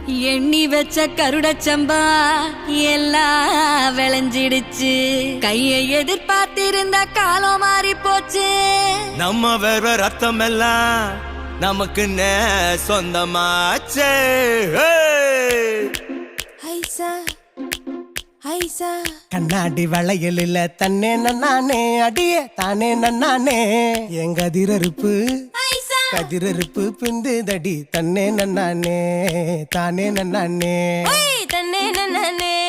எண்ணி வச்ச கருடச்சம்பா எல்லாம் விளைஞ்சிடுச்சு. கையை எதிர்பார்த்திருந்த காலம் மாறி போச்சு. நம்ம வேற ரத்தம் எல்லாம் நமக்கு சொந்தமாச்சே. கண்ணாடி வளையலில் தன்னே நன்னானே அடியே தானே நன்னானே. எங்க கதிரறுப்பு பிந்து தடி தன்னே நன்னானே தானே நன்னானே தன்னே நன்னானே.